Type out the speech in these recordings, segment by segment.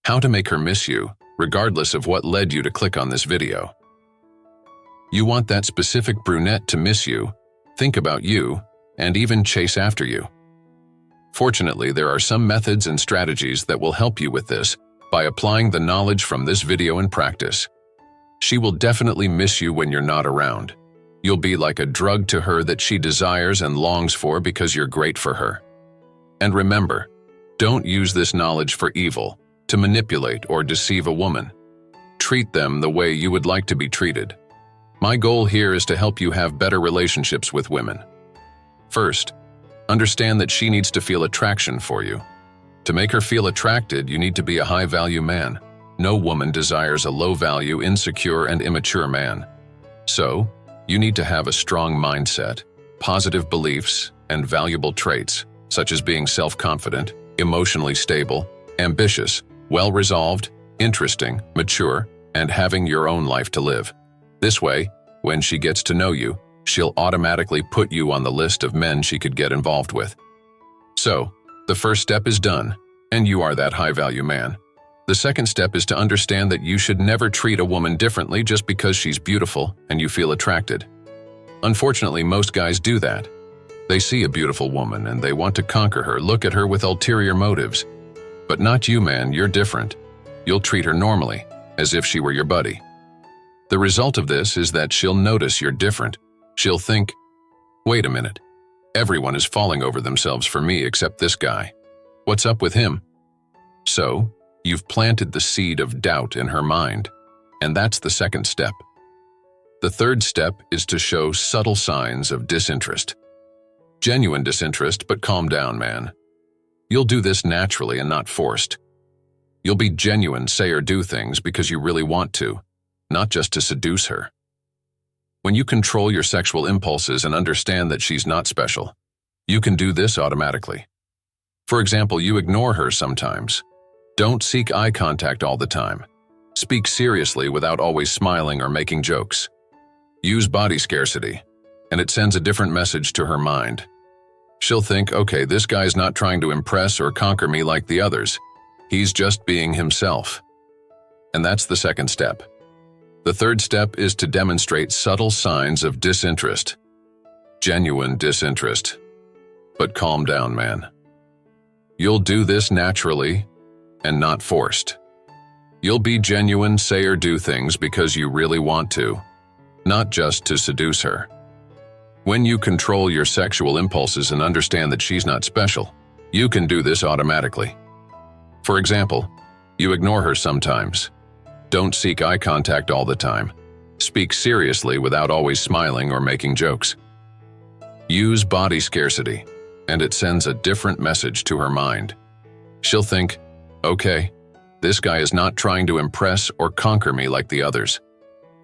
How to make her miss you, regardless of what led you to click on this video. You want that specific brunette to miss you, think about you, and even chase after you. Fortunately, there are some methods and strategies that will help you with this by applying the knowledge from this video in practice. She will definitely miss you when you're not around. You'll be like a drug to her that she desires and longs for because you're great for her. And remember, don't use this knowledge for evil, to manipulate or deceive a woman. Treat them the way you would like to be treated. My goal here is to help you have better relationships with women. First, understand that she needs to feel attraction for you. To make her feel attracted, you need to be a high-value man. No woman desires a low-value, insecure, and immature man. So, you need to have a strong mindset, positive beliefs, and valuable traits, such as being self-confident, emotionally stable, ambitious, well-resolved, interesting, mature, and having your own life to live. This way, when she gets to know you, she'll automatically put you on the list of men she could get involved with. So, the first step is done, and you are that high-value man. The second step is to understand that you should never treat a woman differently just because she's beautiful and you feel attracted. Unfortunately, most guys do that. They see a beautiful woman and they want to conquer her, look at her with ulterior motives. But not you, man, you're different. You'll treat her normally, as if she were your buddy. The result of this is that she'll notice you're different. She'll think, wait a minute, everyone is falling over themselves for me except this guy. What's up with him? So, you've planted the seed of doubt in her mind, and that's the second step. The third step is to show subtle signs of disinterest. Genuine disinterest, but calm down, man. You'll do this naturally and not forced. You'll be genuine, say or do things because you really want to, not just to seduce her. When you control your sexual impulses and understand that she's not special, you can do this automatically. For example, you ignore her sometimes. Don't seek eye contact all the time. Speak seriously without always smiling or making jokes. Use body scarcity, and it sends a different message to her mind. She'll think, okay, this guy's not trying to impress or conquer me like the others. He's just being himself. And that's the second step. The third step is to demonstrate subtle signs of disinterest. Genuine disinterest. But calm down, man. You'll do this naturally and not forced. You'll be genuine, say or do things because you really want to, not just to seduce her. When you control your sexual impulses and understand that she's not special, you can do this automatically. For example, you ignore her sometimes. Don't seek eye contact all the time. Speak seriously without always smiling or making jokes. Use body scarcity, and it sends a different message to her mind. She'll think, okay, this guy is not trying to impress or conquer me like the others.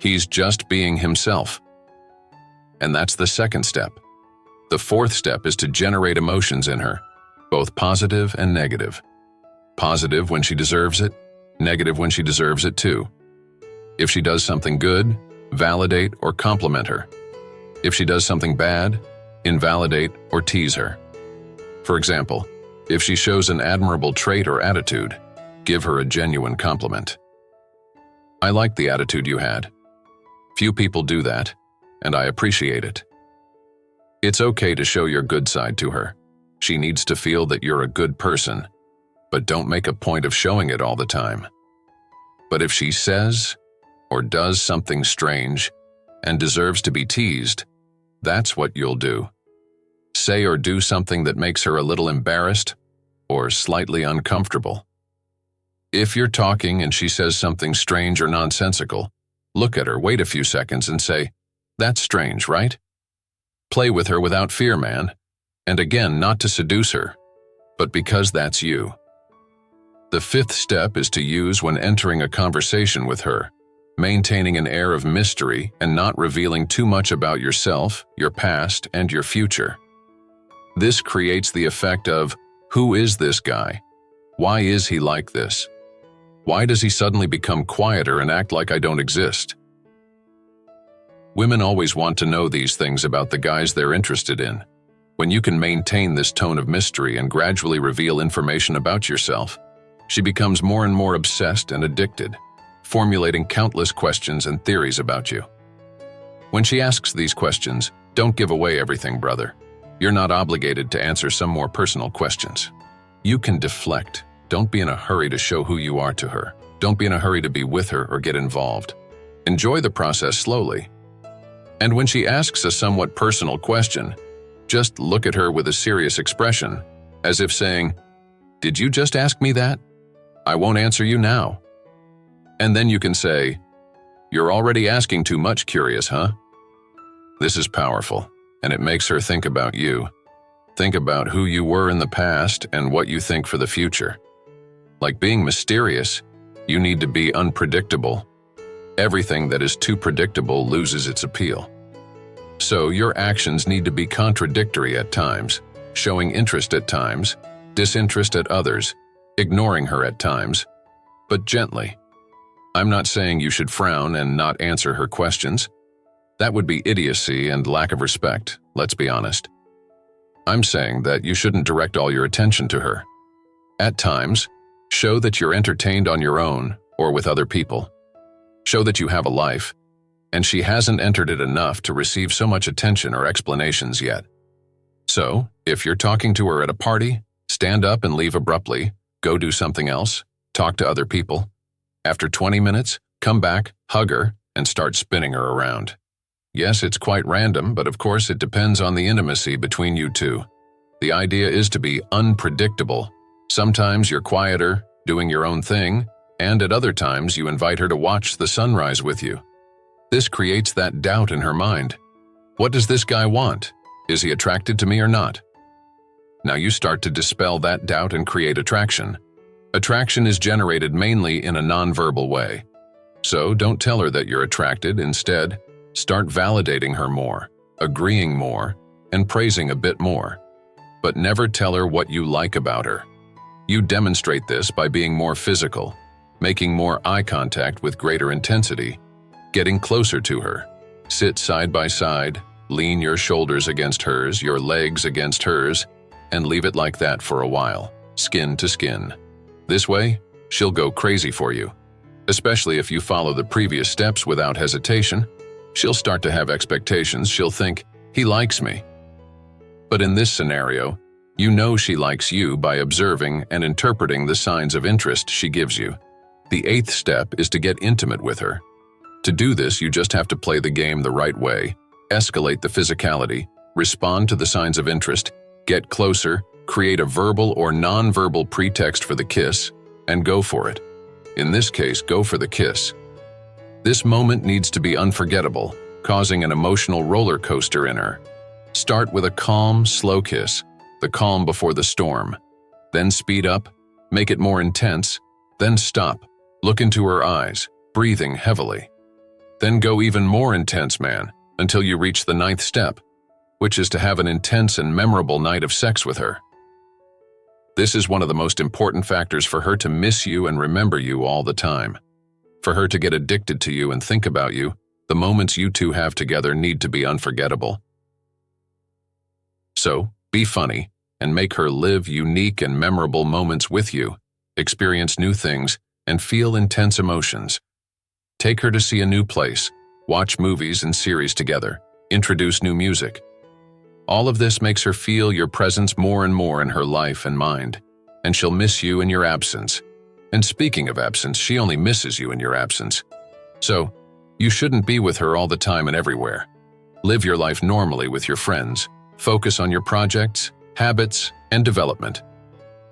He's just being himself. And that's the second step. The fourth step is to generate emotions in her, both positive and negative. Positive when she deserves it, negative when she deserves it too. If she does something good, validate or compliment her. If she does something bad, invalidate or tease her. For example, if she shows an admirable trait or attitude, give her a genuine compliment. I like the attitude you had. Few people do that, and I appreciate it. It's okay to show your good side to her. She needs to feel that you're a good person, but don't make a point of showing it all the time. But if she says or does something strange and deserves to be teased, that's what you'll do. Say or do something that makes her a little embarrassed or slightly uncomfortable. If you're talking and she says something strange or nonsensical, look at her, wait a few seconds and say, "That's strange, right?" Play with her without fear, man. And again, not to seduce her, but because that's you. The fifth step is to use when entering a conversation with her, maintaining an air of mystery and not revealing too much about yourself, your past, and your future. This creates the effect of, who is this guy? Why is he like this? Why does he suddenly become quieter and act like I don't exist? Women always want to know these things about the guys they're interested in. When you can maintain this tone of mystery and gradually reveal information about yourself, She becomes more and more obsessed and addicted, formulating countless questions and theories about you. When she asks these questions, don't give away everything, brother. You're not obligated to answer some more personal questions. You can deflect. Don't be in a hurry to show who you are to her. Don't be in a hurry to be with her or get involved. Enjoy the process slowly. And when she asks a somewhat personal question, just look at her with a serious expression, as if saying, "Did you just ask me that? I won't answer you now." And then you can say, "You're already asking too much, curious, huh?" This is powerful, and it makes her think about you. Think about who you were in the past and what you think for the future. Like being mysterious, you need to be unpredictable. Everything that is too predictable loses its appeal. So your actions need to be contradictory at times, showing interest at times, disinterest at others, ignoring her at times, but gently. I'm not saying you should frown and not answer her questions. That would be idiocy and lack of respect, let's be honest. I'm saying that you shouldn't direct all your attention to her. At times, show that you're entertained on your own or with other people. Show that you have a life, and she hasn't entered it enough to receive so much attention or explanations yet. So, if you're talking to her at a party, stand up and leave abruptly, go do something else, talk to other people. After 20 minutes, come back, hug her, and start spinning her around. Yes, it's quite random, but of course it depends on the intimacy between you two. The idea is to be unpredictable. Sometimes you're quieter, doing your own thing, and at other times you invite her to watch the sunrise with you. This creates that doubt in her mind. What does this guy want? Is he attracted to me or not? Now you start to dispel that doubt and create attraction. Attraction is generated mainly in a nonverbal way. So don't tell her that you're attracted. Instead, start validating her more, agreeing more, and praising a bit more. But never tell her what you like about her. You demonstrate this by being more physical, making more eye contact with greater intensity, getting closer to her. Sit side by side, lean your shoulders against hers, your legs against hers, and leave it like that for a while, skin to skin. This way, she'll go crazy for you. Especially if you follow the previous steps without hesitation, she'll start to have expectations. She'll think, he likes me. But in this scenario, you know she likes you by observing and interpreting the signs of interest she gives you. The 8th step is to get intimate with her. To do this, you just have to play the game the right way, escalate the physicality, respond to the signs of interest, get closer, create a verbal or non-verbal pretext for the kiss, and go for it. In this case, go for the kiss. This moment needs to be unforgettable, causing an emotional roller coaster in her. Start with a calm, slow kiss, the calm before the storm. Then speed up, make it more intense, then stop, look into her eyes, breathing heavily. Then go even more intense, man, until you reach the 9th step, which is to have an intense and memorable night of sex with her. This is one of the most important factors for her to miss you and remember you all the time. For her to get addicted to you and think about you, the moments you two have together need to be unforgettable. So, be funny and make her live unique and memorable moments with you, experience new things, and feel intense emotions. Take her to see a new place, watch movies and series together, introduce new music. All of this makes her feel your presence more and more in her life and mind, and she'll miss you in your absence. And speaking of absence, she only misses you in your absence. So, you shouldn't be with her all the time and everywhere. Live your life normally with your friends. Focus on your projects, habits, and development.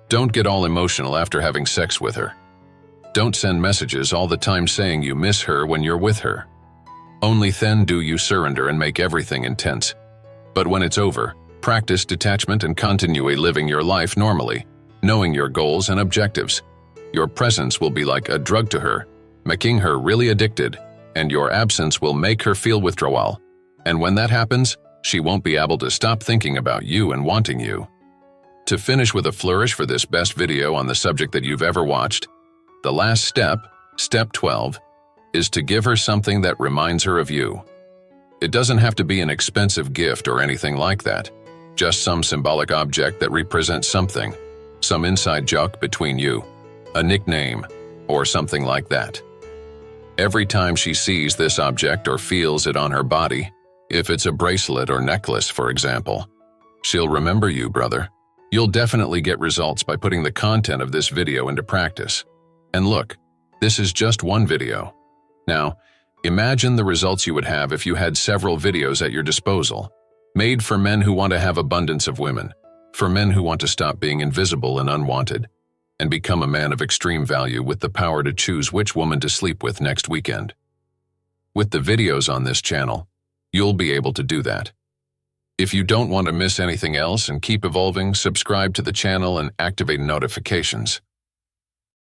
Don't get all emotional after having sex with her. Don't send messages all the time saying you miss her when you're with her. Only then do you surrender and make everything intense. But when it's over, practice detachment and continue living your life normally, knowing your goals and objectives. Your presence will be like a drug to her, making her really addicted, and your absence will make her feel withdrawal. And when that happens, she won't be able to stop thinking about you and wanting you. To finish with a flourish for this best video on the subject that you've ever watched, the last step, step 12, is to give her something that reminds her of you. It doesn't have to be an expensive gift or anything like that, just some symbolic object that represents something, some inside joke between you. a nickname, or something like that. Every time she sees this object or feels it on her body, if it's a bracelet or necklace, for example, she'll remember you, brother. You'll definitely get results by putting the content of this video into practice. And look, this is just one video. Now, imagine the results you would have if you had several videos at your disposal, made for men who want to have abundance of women, for men who want to stop being invisible and unwanted, and become a man of extreme value with the power to choose which woman to sleep with next weekend. With the videos on this channel, you'll be able to do that. If you don't want to miss anything else and keep evolving, subscribe to the channel and activate notifications.